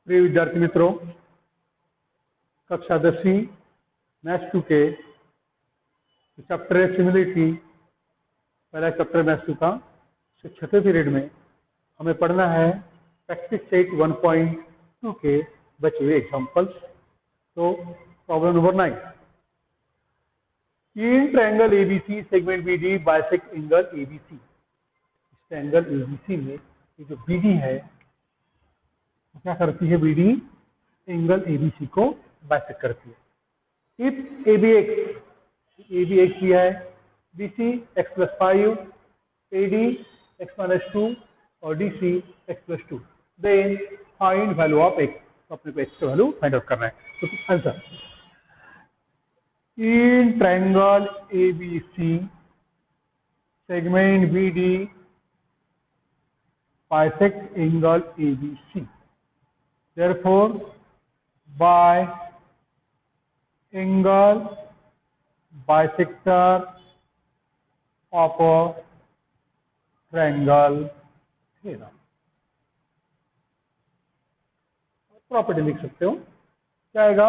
प्रिय विद्यार्थी मित्रों, कक्षा 10वीं मैथ्स 2 के चैप्टर है सिमिलिटी, पहला चैप्टर मैथ्स 2 का छठे पीरियड में हमें पढ़ना है प्रैक्टिस सेट 1.2 के बचे हुए एग्जाम्पल्स। तो problem number 9, in triangle ABC segment BD bisect angle ABC. इस ट्रायंगल एबीसी में ये जो बीडी है क्या करती है? बीडी एंगल एबीसी को बाइसेक्ट करती है। इफ एबीएक्स दिया है, BC x plus 5, AD x minus 2 और DC x plus 2, then find value of x. तो अपने को एक्स का वैल्यू फाइंड आउट करना है। तो answer, in triangle ABC segment BD bisect angle ABC, therefore by angle bisector of a triangle theorem। Property लिख सकते हो, क्या आएगा?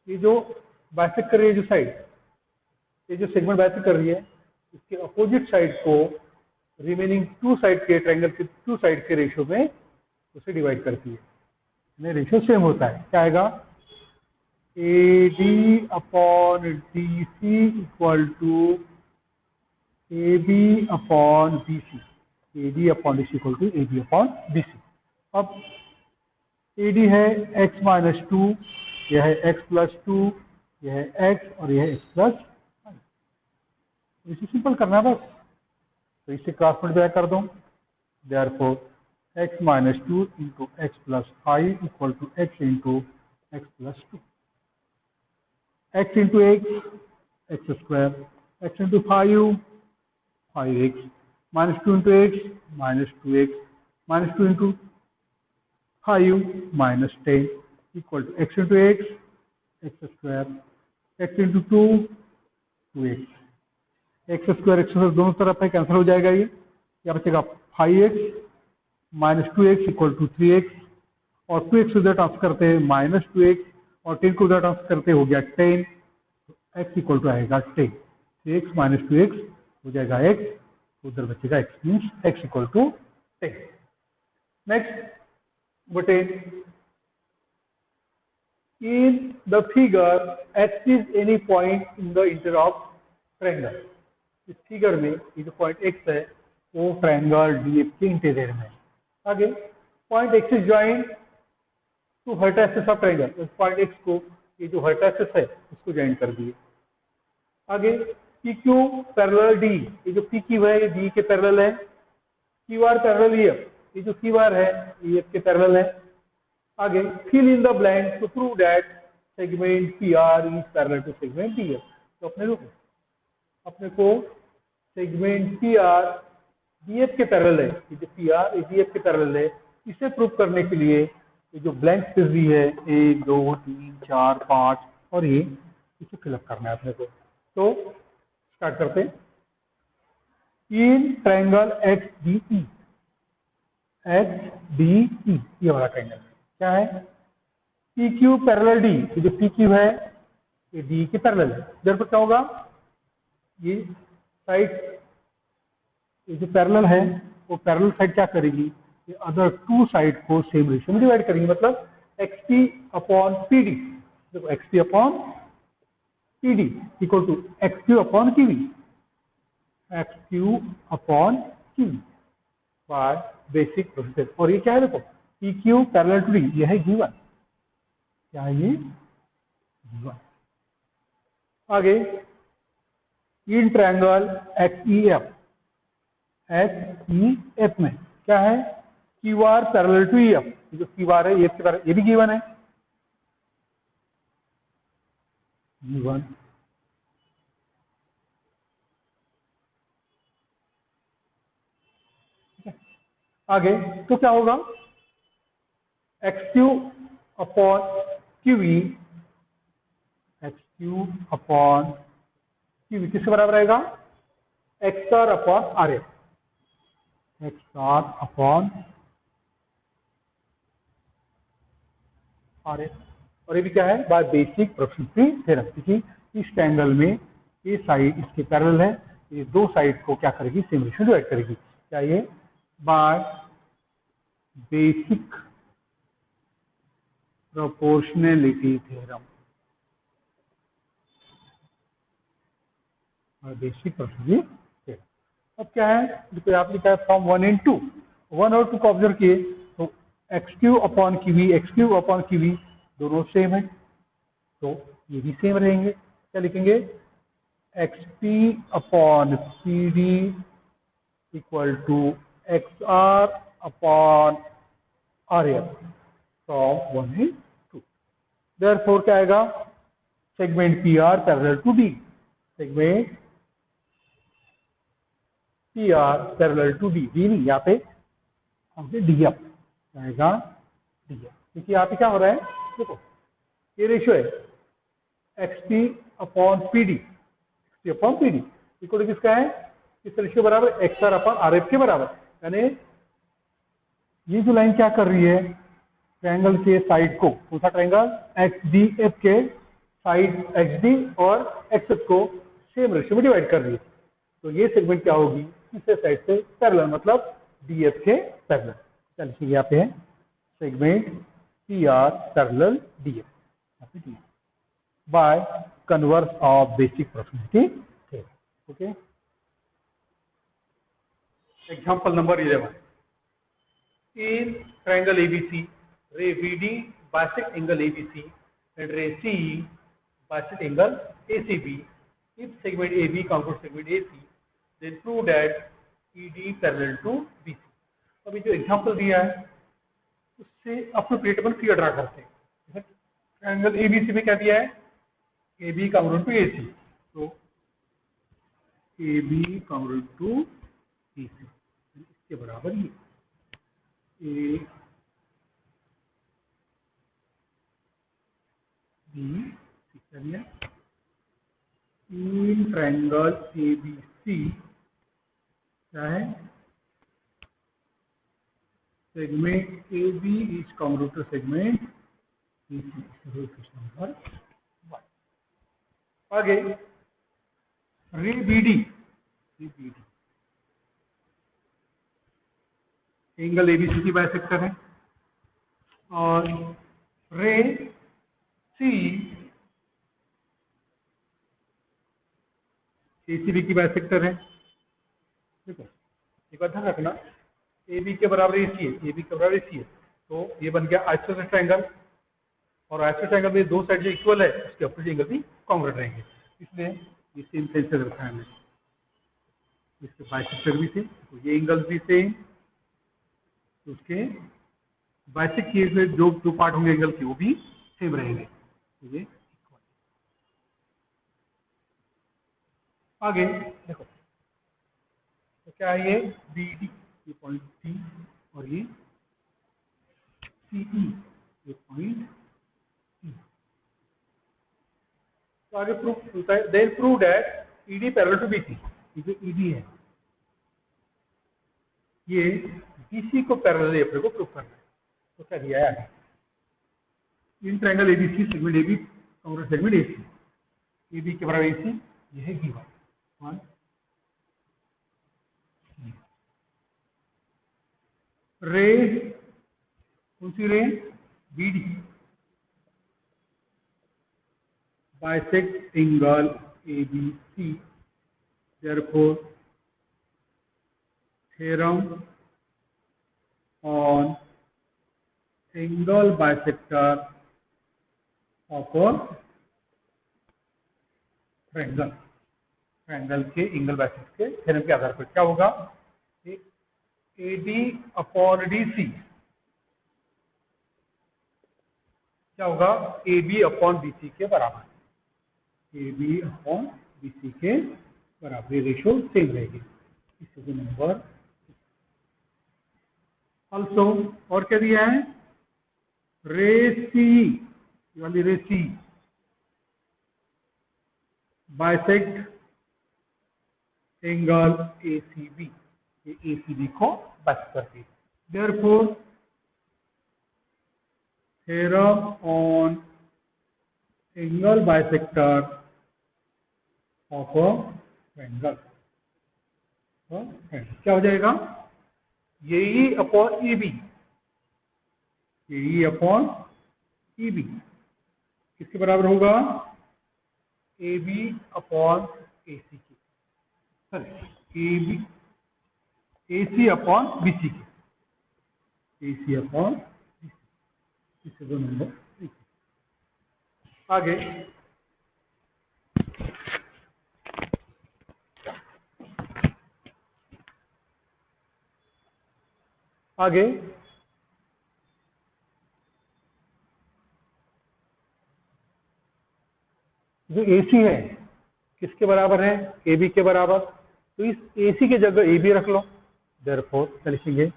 ये जो बाइसेक्ट कर रही है जो साइड, ये जो सेगमेंट बाइसेक्ट कर रही है, इसके अपोजिट साइड को रिमेनिंग टू साइड के ट्रायंगल के टू साइड के रेशियो में उसे डिवाइड करती है। रेशियो सेम होता है। क्या आएगा? AD upon DC equal to AB upon BC। AD upon DC equal to AB upon BC। अब AD है x माइनस 2, यह है x प्लस 2, यह है x और यह है x प्लस 5। इसे सिंपल करना है बस, तो इसे क्रॉस मल्टीप्लाई कर दो। Therefore x minus 2 into x plus 5 equal to x into x plus 2। x into x square, x into 5 5x, minus 2 into x minus 2x, minus 2 into 5 minus 10 equal to x into x square, x into 2 2x, x square दोनों तरफ है, cancel हो जाएगा। ये क्या बचेगा? 5x minus 2x equal to 3x, और 2x उधर ट्रांसफर करते हैं माइनस 2x, और 10 को उधर ट्रांसफर करते हो गया 10, x इक्वल टू आएगा 10। 3x माइनस 2x हो जाएगा x, उधर बचेगा x, means x equal to 10। Next बटे, in the figure x is any point in the interior of triangle। इस फिगर में ये जो पॉइंट x है वो ट्रायंगल DF के इंटीरियर में है। आगे point x is joint two vertices of triangle. Point x को ये जो वर्टिसेस है उसको ज्वाइन कर दिए। आगे PQ पैरेलल D, ये जो PQ है ये D के पैरेलल है। QR पैरेलल EF, ये जो QR है EF के पैरेलल है। आगे fill in the blank to prove that segment PR is parallel to segment DF। तो अपने को सेगमेंट PR DF के पैरेलल है, ये जो PR DF के पैरेलल है, इसे प्रूव करने के लिए ये जो ब्लैंक स्पेस दी है 1 2 3 4 5 और ये इसे फिलअप करना है अपने को। तो स्टार्ट करते हैं। इन ट्रायंगल XDE, ये वाला ट्रायंगल क्या है? PQ पैरेलल D, ये जो PQ है ये D के पैरेलल है। जब क्या होगा? ये साइड, ये जो पैरेलल है वो पैरेलल साइड क्या करेगी? ये अदर टू साइड को सेम रेशियो में डिवाइड करेंगे। मतलब XP अपॉन PD, देखो XP upon PD equal to XQ upon QV, XQ upon QV by basic procedure. और ये क्या है? देखो PQ पैरेलल टू D, ये है गिवन, क्या है ये? गिवन। आगे इन ट्रायंगल XEF में क्या है? QR पैरेलल टू EF, जो QR है EF के पैरेलल, ये भी गिवन है, गिवन। आगे तो क्या होगा? XQ upon QV, XQ upon QV किसके बराबर आएगा? x star upon RF, x star upon R F, और ये भी क्या है, बाय बेसिक प्रोफिशिएंसी थ्योरम, क्योंकि इस ट्रायंगल में ये साइड इसके पैरेलल है, ये दो साइड को क्या करेगी, सेम रेशियो डिवाइड करेगी। क्या ये, बाय बेसिक प्रोपोर्शनैलिटी थ्योरम, और बेसिक प्रोपोर्शनैलिटी थ्योरम। अब क्या है, देखो आप लिखा है फ्रॉम 1 and 2, 1 और 2 को ऑब्जर्व किए तो x Q upon Q V, x Q upon Q V दोनों सेम है, तो ये भी सेम रहेंगे। क्या लिखेंगे, x P upon P D equal to x R upon R F from 1 and 2। Therefore क्या आएगा, segment P R parallel to D, segment P R parallel to D, D नहीं, यहाँ पे हमसे डी एफ आएगा, डी एफ, क्योंकि यहाँ पे क्या हो रहा है, देखो ये रेशियो है x P upon P D, x P upon P D equal to किसका है, इस रेशियो बराबर x R upon R F के बराबर, यानी ये जो लाइन क्या कर रही है, ट्रायंगल के साइड को, कौन सा ट्रायंगल, एक्स डी एफ के साइड एक्स डी और एक्स एफ को सेम रेशियो में डिवाइड कर रही है, तो ये सेगमेंट क्या होगी, किससे साइड से पैरेलल, मतलब डी एफ के पैरेलल। क्या लिखेंगे यहाँ पे है, segment P R parallel D F bye converse of basic proficiency theorem. Okay, example number 11, in triangle ABC, ray VD bisect angle ABC and ray CE bisect angle ACB. If segment AB conquers segment AC, then prove that ED parallel to BC. अभी जो example दिया है उससे अप्रोप्रिएटेबल figure draw करते हैं। Triangle ABC में क्या दिया है, AB congruent to AC, तो AB congruent to AC इसके बराबर ये A B C, in triangle ABC क्या है, segment AB is congruent to segment BC, number 1। आगे रे BD, एंगल ABC की बाइसेक्टर है, और रे C ACB की बाइसेक्टर है। देखो एक बात ध्यान रखना, AB के बराबर AC है, AB के बराबर AC है, तो ये बन गया आइसोसेलेस ट्रायंगल, और आइसोसेलेस ट्रायंगल में दो साइड जो इक्वल है उसके अपोजिट एंगल भी कॉन्ग्रुएंट रहेंगे, इसलिए ये सेम सेंस से रखा है हमने, इसके बाइसेक्टर भी थे, तो ये एंगल भी सेम, तो उसके बाइसेक्ट किए हुए जो पार्ट होंगे एंगल के वो भी सेम रहेंगे, तो ये आगे देखो, तो क्या है, ये बी डी, ये पॉइंट डी, और ये सीई, ये पॉइंट ई, तो आगे प्रूफ होता है, then prove that ED parallel to BC, ये जो ईडी है ये बीसी को पैरेलल है, अपने को प्रूफ करना है, तो क्या दिया है, in triangle ABC segment AB congruent segment AC, AB के बराबर एसी, ये है गिवन 1, रे कौन सी ray, BD bisect angle ABC, therefore theorem on angle bisector of triangle, triangle के एंगल बाइसेक्टर के थ्योरम के आधार पर क्या होगा, एडी अपॉन डीसी क्या होगा, ए बी अपॉन बीसी के बराबर, ए बी अपॉन बीसी के बराबर, रेशियो सेम रहेगी। इसी नंबर ऑल्सो, और क्या दिया है, रे सी वाली रे सी बाइसेक्ट एंगल एसीबी, ये एसीबी को बाइसेक्ट करती है, therefore theorem on angle bisector of a triangle. क्या हो जाएगा? AE upon EB, AE upon EB किसके बराबर होगा? AB अपॉन AC की, sorry AB AC upon BC की, AC अपॉन इससे दो नंबर। आगे आगे जो AC है किसके बराबर है? AB के बराबर। तो इस AC की जगह AB रख लो। देयरफॉर क्या लिखेंगे?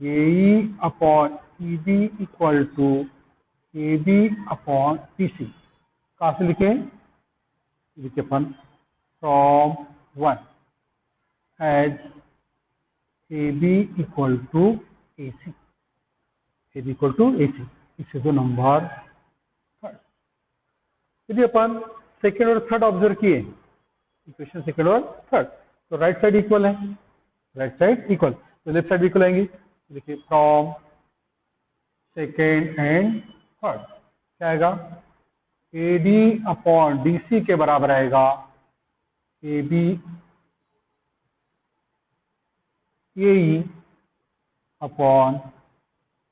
AE upon EB equal to AB upon BC। कहाँ से लिखें? लिखे अपन from 1 as AB equal to AC, AB equal to AC। इससे दो नंबर थर्ड। यदि अपन सेकेंड और थर्ड ऑब्जर्व किए, इक्वेशन सेकेंड और थर्ड, तो राइट साइड इक्वल है, राइट साइड इक्वल, तो लेफ्ट साइड इक्वल आएंगे। देखिए फ्रॉम सेकेंड एंड थर्ड क्या आएगा? AD अपॉन DC के बराबर आएगा AB AE अपॉन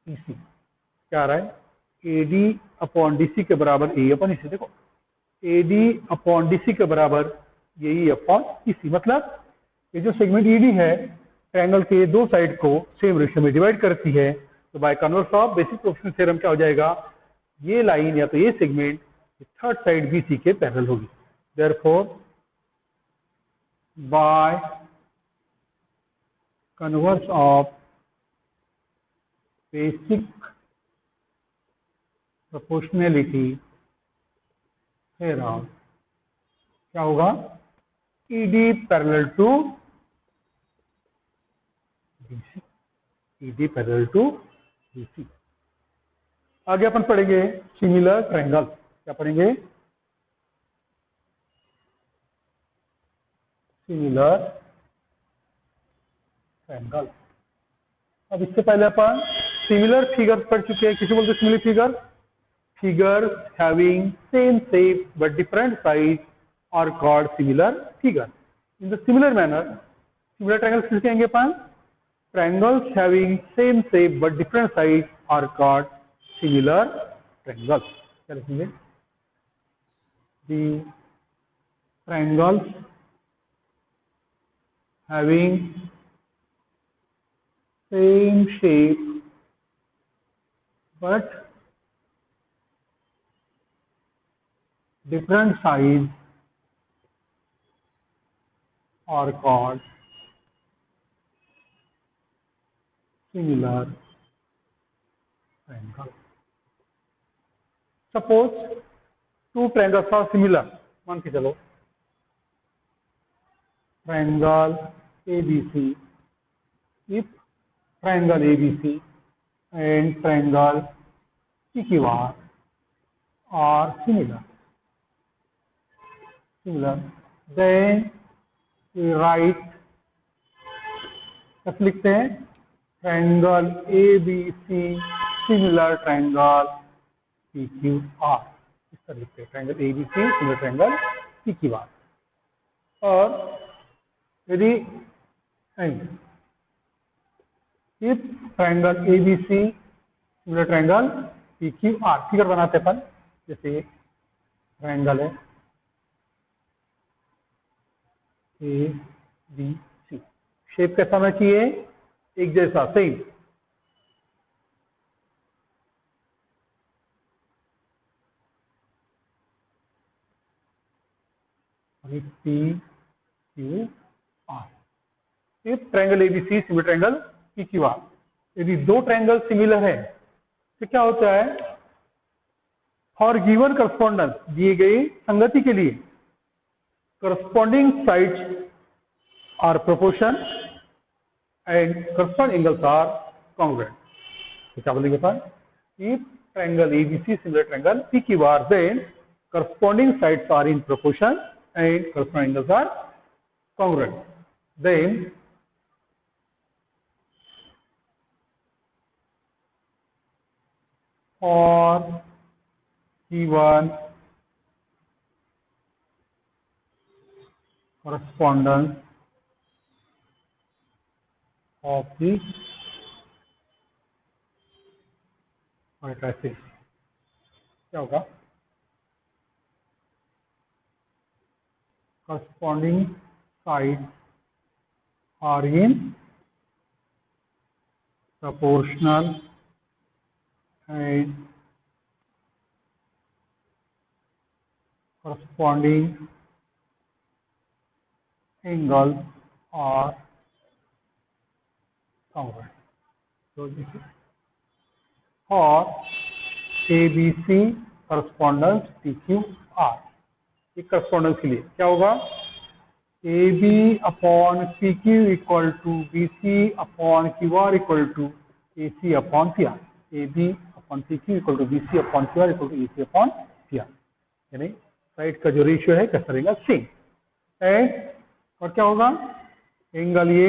EC। क्या आ रहा है? AD अपॉन DC के बराबर AE अपॉन EC। देखो AD अपॉन DC के बराबर AE अपॉन EC, मतलब ये जो सेगमेंट ED है ट्रायंगल के दो साइड को सेम रेशियो में डिवाइड करती है। तो by converse of basic proportional theorem क्या हो जाएगा? ये लाइन या तो ये सेगमेंट थर्ड साइड BC के पैरेलल होगी। Therefore by converse of basic proportionality theorem क्या होगा? ED parallel to BC, ED parallel to BC। आगे अपन पढ़ेंगे सिमिलर ट्रायंगल। क्या पढ़ेंगे? Similar triangle. अब इससे पहले अपन सिमिलर फिगर पढ़ चुके हैं। किसी बोलते similar figure? Figure having same shape but different size are called similar figure. In the similar manner similar triangle किसे कहेंगे अपन? Triangles having same shape but different size are called similar triangle. क्या लिखेंगे? The triangles having same shape but different size are called similar triangle. Suppose two triangles are similar. मान के चलो triangle ABC, if triangle ABC and triangle PQR are similar, then we write, कैसे लिखते हैं? Triangle ABC similar triangle PQR, इस तरह लिखते हैं। Triangle ABC similar triangle PQR। और यदि if triangle ABC similar triangle PQR, figure बनाते अपन, जैसे ट्रायंगल है ABC, शेप कैसा होना चाहिए? एक जैसा, same. PQR, if triangle ABC similar triangle PQR, यदि दो ट्रायंगल सिमिलर है तो क्या होता है? फॉर गिवन करस्पॉन्डेंस, दिए गए संगति के लिए, corresponding sides are proportion and corresponding angles are congruent. तो क्या बोलेंगे sir? If triangle ABC similar triangle PQR, then corresponding sides are in proportion and corresponding angles are congruent. Then for given correspondence of the vertices, क्या होगा? Corresponding sides are in proportional and corresponding angles are congruent. So this is for ABC correspondence PQR. ये correspondence के लिए क्या होगा? AB upon PQ equal to BC upon QR equal to AC upon PR. AB upon PQ equal to BC upon QR equal to AC upon PR. यानी side का जो ratio है कैसा रहेगा? सेम. एंड और क्या होगा? Angle A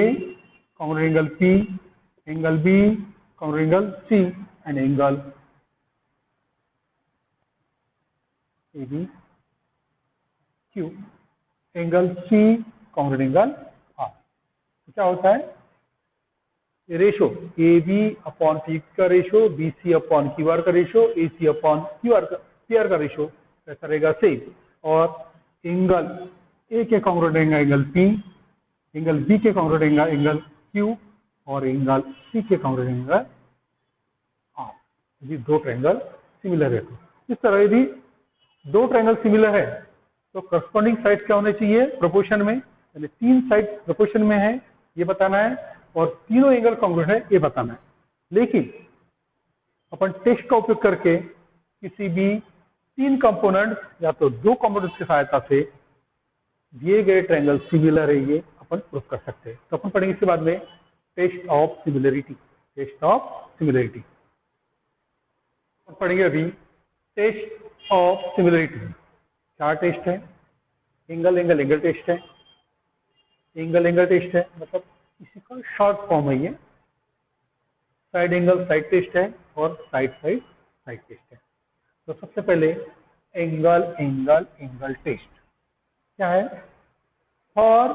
congruent angle P, angle B congruent angle C and angle AB Q, angle C congruent angle R. तो क्या होता है? ये रेशो AB अपॉन P का रेशो, BC अपॉन QR का रेशो, AC अपॉन PR का ratio कैसा रहेगा? सेम. और एंगल A के congruent angle P, angle B के कॉन्ग्रुएंट एंगल Q और एंगल C के कॉन्ग्रुएंट एंगल R. यदि दो ट्रायंगल सिमिलर है तो इस तरह यदि दो ट्रायंगल सिमिलर है तो करस्पॉन्डिंग साइड क्या होने चाहिए? प्रोपोर्शन में. यानी तीन साइड प्रोपोर्शन में है ये बताना है और तीनों एंगल कॉन्ग्रुएंट है ये बताना है. लेकिन अपन टेस्ट का उपयोग करके किसी भी तीन कंपोनेंट या तो दो कंपोनेंट्स की सहायता से दिए गए ट्रायंगल सिमिलर है ये अपन प्रूव कर सकते हैं. तो अपन पढ़ेंगे इसके बाद में test of similarity. Test of similarity पढ़ेंगे अभी. टेस्ट ऑफ सिमिलरिटी क्या टेस्ट है? एंगल एंगल एंगल टेस्ट है. एंगल एंगल टेस्ट है मतलब इसी का शॉर्ट फॉर्म है ये. साइड एंगल साइड टेस्ट है और साइड साइड साइड टेस्ट है. तो सबसे पहले एंगल एंगल एंगल टेस्ट क्या है? For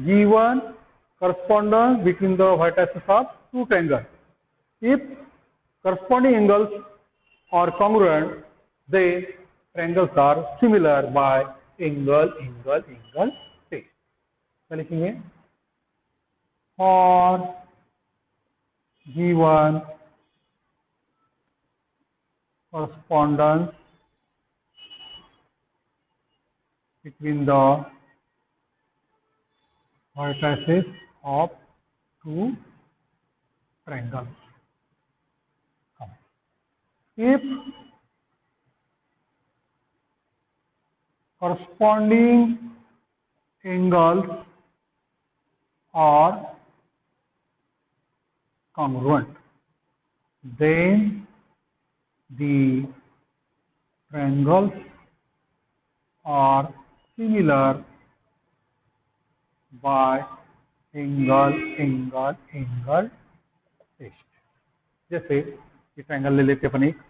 given correspondence between the vertices of two triangles, if corresponding angles are congruent, then triangles are similar by angle angle angle test. क्या लिखेंगे? for given correspondence between the vertices of two triangles. If corresponding angles are congruent, then the triangles are similar by angle angle angle test. जैसे ये triangle ले लेते अपन एक.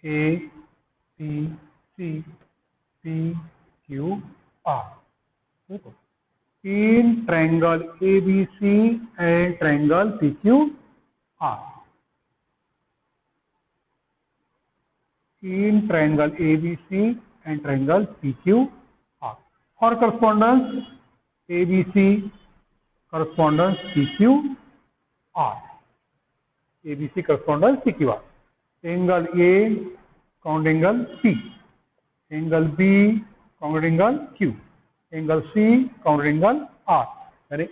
A C C P Q R. देखो in triangle A B C and triangle P Q R. in triangle ABC and triangle PQR. For correspondence ABC correspondence PQR. ABC correspondence PQR. Angle A congruent angle P. Angle B congruent angle Q. Angle C congruent angle R. यानी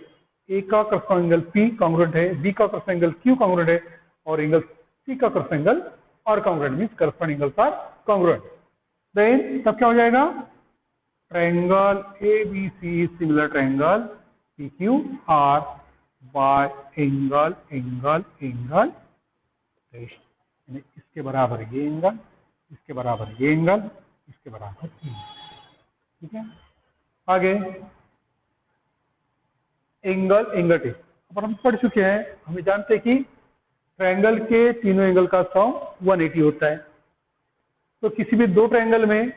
A का corresponding angle P congruent है, B का corresponding angle Q congruent है और angle C का corresponding angle और congruent means corresponding angles are congruent. Then तब क्या हो जाएगा? Triangle ABC is similar triangle PQR by angle ratio, यानी इसके बराबर ये एंगल, इसके बराबर ये एंगल, इसके बराबर ये, ठीक है। आगे एंगल टेस्ट, अब हम पढ़ चुके हैं, हमें जानते हैं कि ट्रायंगल के तीनों एंगल का सम 180 होता है। तो किसी भी दो ट्रायंगल में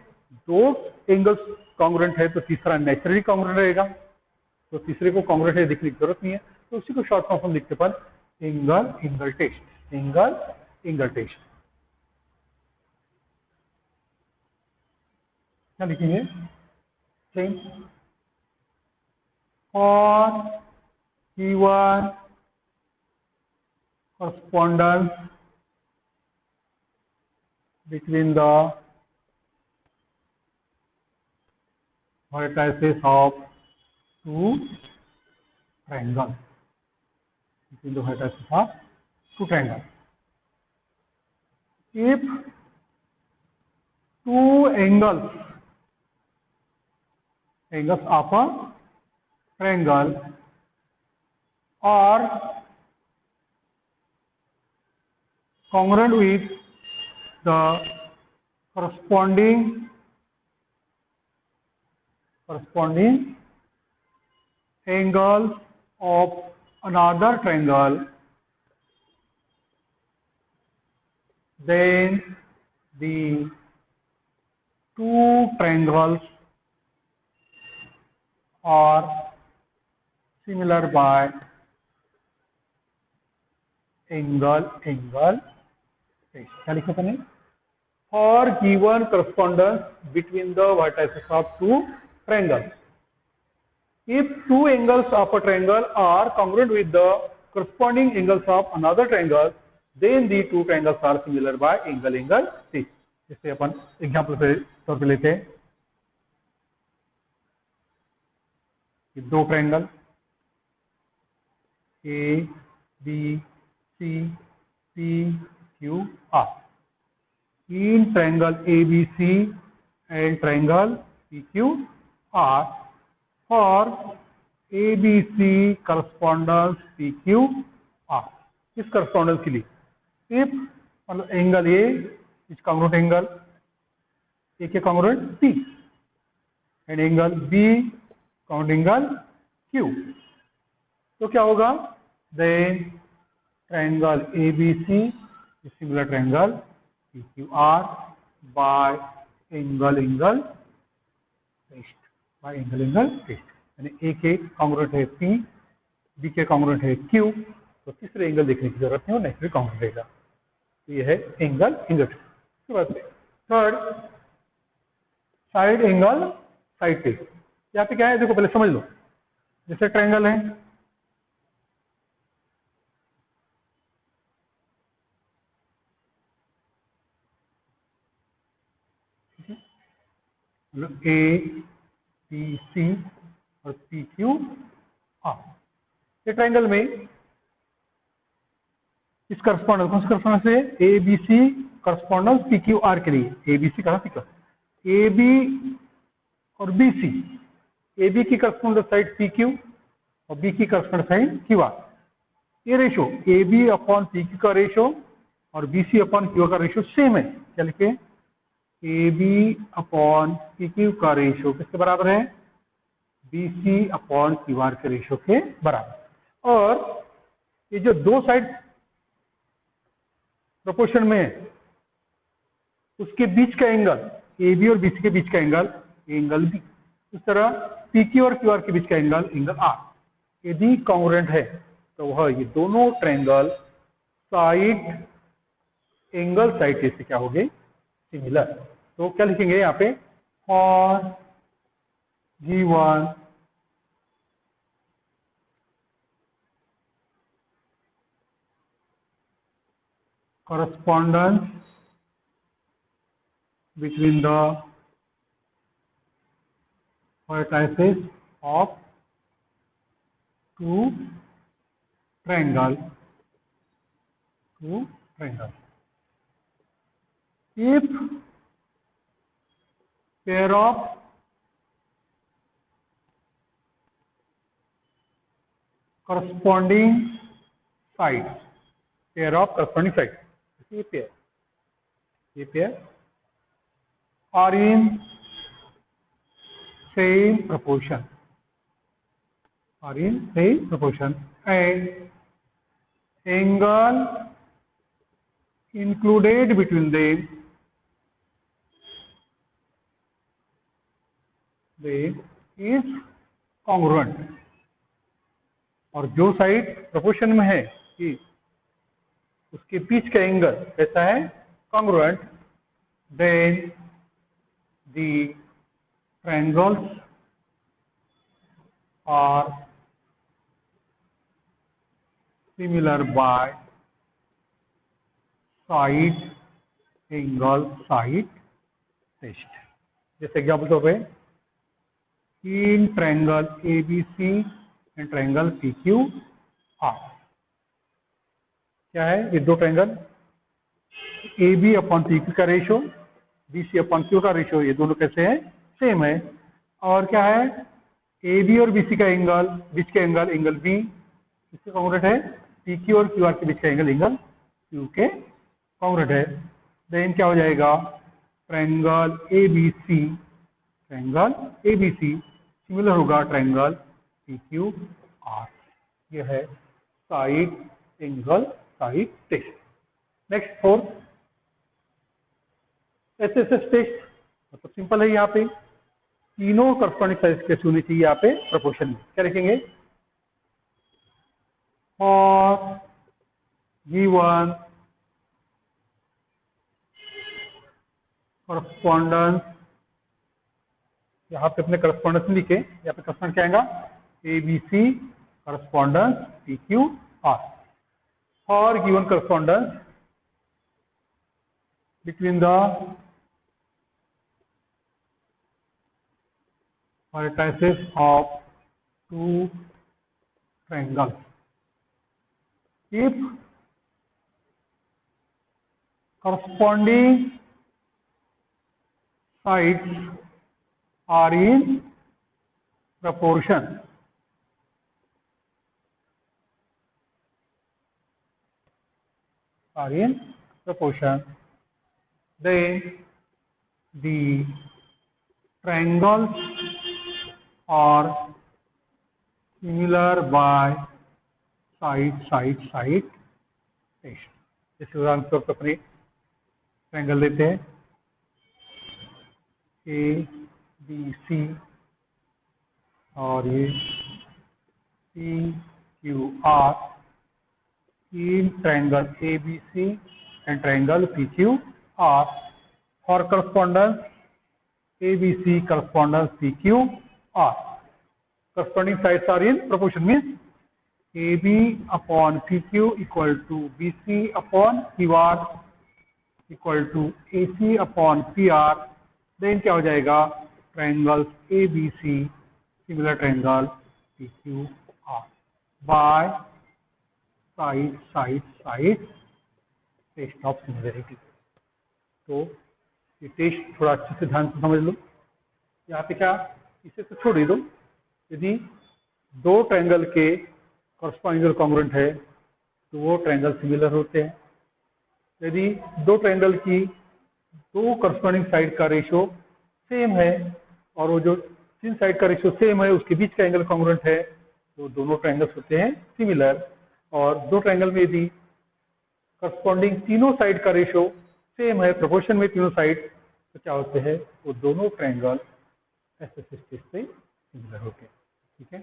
दो एंगल्स कॉन्ग्रुएंट है तो तीसरा नेचुरली कॉन्ग्रुएंट रहेगा, तो तीसरे को कॉन्ग्रुएंट है दिखने की जरूरत नहीं है, तो उसी को शॉर्ट फॉर्म लिखते पर एंगल टेस्ट, एंगल टेस्ट। क्या लिखेंगे? और given correspondence between the vertices of two triangles, between the vertices of two triangles. If two angles of a triangle are congruent with the corresponding angles of another triangle, then the two triangles are similar by angle test. क्या लिखा था? For given correspondence between the vertices of two triangles. If two angles of a triangle are congruent with the corresponding angles of another triangle, then the two triangles are similar by angle test. जैसे अपन example के तौर पे लेते हैं, दो triangle A B C P Q R, in triangle ABC and triangle PQR, for ABC correspondence PQR, इस correspondence के लिए if मतलब angle A is congruent angle A के congruent C and angle B congruent angle Q, तो क्या होगा? then triangle ABC is similar triangle PQR by angle test, by angle test, यानी A के कॉन्ग्रुएंट है P, B के congruent है Q, तो तीसरे एंगल देखने की जरूरत नहीं, वो नेचुरली कॉन्ग्रुएंट रहेगा। तो ये है एंगल टेस्ट। उसके बाद थर्ड साइड टेस्ट। यहाँ पे क्या है देखो, पहले समझ लो, जैसे ट्रायंगल है, मतलब ए बी सी और पी क्यू आर, ये ट्रायंगल में इस करस्पॉन्डेंस, कौन सा करस्पॉन्डेंस है? A B C correspondence P Q R के लिए, ए बी सी कहा सीखा, ए बी और बी सी, ए बी की करस्पॉन्डेंस साइड पी क्यू और बी की करस्पॉन्डेंस साइड क्यू आर, ये ratio A B upon P Q का रेशो और बी सी अपॉन क्यू का रेशो सेम है। क्या लिखे? ए बी अपॉन पी क्यू का रेशो किसके बराबर है? B C upon Q R के रेशो के बराबर। और ये जो दो साइड प्रोपोर्शन में है, उसके बीच का एंगल, ए बी और बी सी के बीच का एंगल बी, इस तरह पी क्यू और क्यू आर के बीच का एंगल आर, यदि कॉन्ग्रुएंट है तो वह ये दोनों ट्रायंगल एंगल साइड टेस्ट से क्या हो गए? सिमिलर। तो क्या लिखेंगे यहाँ पे? और given correspondence between the vertices of two triangles, if pair of corresponding sides, pair of corresponding sides, ये pair are in same proportion, and angle included between them is congruent, और जो साइड प्रोपोर्शन में है कि उसके बीच का angle कैसा है, congruent, then the triangles are similar by side angle side test. जैसे एग्जाम्पल तो पे in triangle ABC and triangle PQR, क्या है ये दो ट्रायंगल, AB अपॉन PQ का रेशियो, BC अपॉन Q का रेशियो, ये दोनों कैसे हैं, सेम है, और क्या है AB और BC का एंगल, बीच का एंगल B किसके कॉन्ग्रुएंट है, PQ और QR के बीच का एंगल Q के कॉन्ग्रुएंट है। देन क्या हो जाएगा, ट्रायंगल ABC सिमिलर होगा ट्रायंगल PQR। यह है side angle side test. Next fourth SSS test, मतलब सिंपल है, यहाँ पे तीनों करस्पॉन्डिंग साइड कैसे होनी चाहिए, यहाँ पे प्रोपोर्शन में क्या लिखेंगे, और गिवन करस्पॉन्डेंस, यहाँ पे अपने करस्पॉन्डेंस लिखे, यहाँ पे करस्पॉन्डेंस क्या आएगा, ABC करस्पॉन्डेंस PQR, और given correspondence between the vertices of two triangles. If corresponding sides are in proportion, then the triangles are similar by side test। इस उदाहरण के तौर पर अपने ट्रायंगल लेते हैं ABC और ये PQR, in triangle ABC and triangle PQR, for correspondence ABC correspondence PQR, corresponding sides are in proportion, means AB upon PQ equal to BC upon QR equal to AC upon PR, then क्या हो जाएगा, triangles ABC similar triangle PQR by side test of similarity. तो ये test थोड़ा अच्छे से ध्यान से समझ लो। यहाँ पे क्या, इसे तो छोड़ ही दो, यदि दो ट्रायंगल के कॉरस्पॉन्डिंग कॉन्ग्रुएंट है तो वो ट्रायंगल सिमिलर होते हैं। यदि दो ट्रायंगल की दो कॉरस्पॉन्डिंग साइड का रेशियो सेम है और वो जो जिन साइड का रेशियो सेम है उसके बीच का एंगल कॉन्ग्रुएंट है तो दोनों ट्रायंगल्स होते हैं सिमिलर। और दो ट्रायंगल में यदि करस्पॉन्डिंग तीनों साइड का रेशियो सेम है, प्रोपोर्शन में तीनों साइड, तो क्या होते हैं, वो दोनों ट्रायंगल SSS टेस्ट से सिमिलर होते हैं। ठीक है।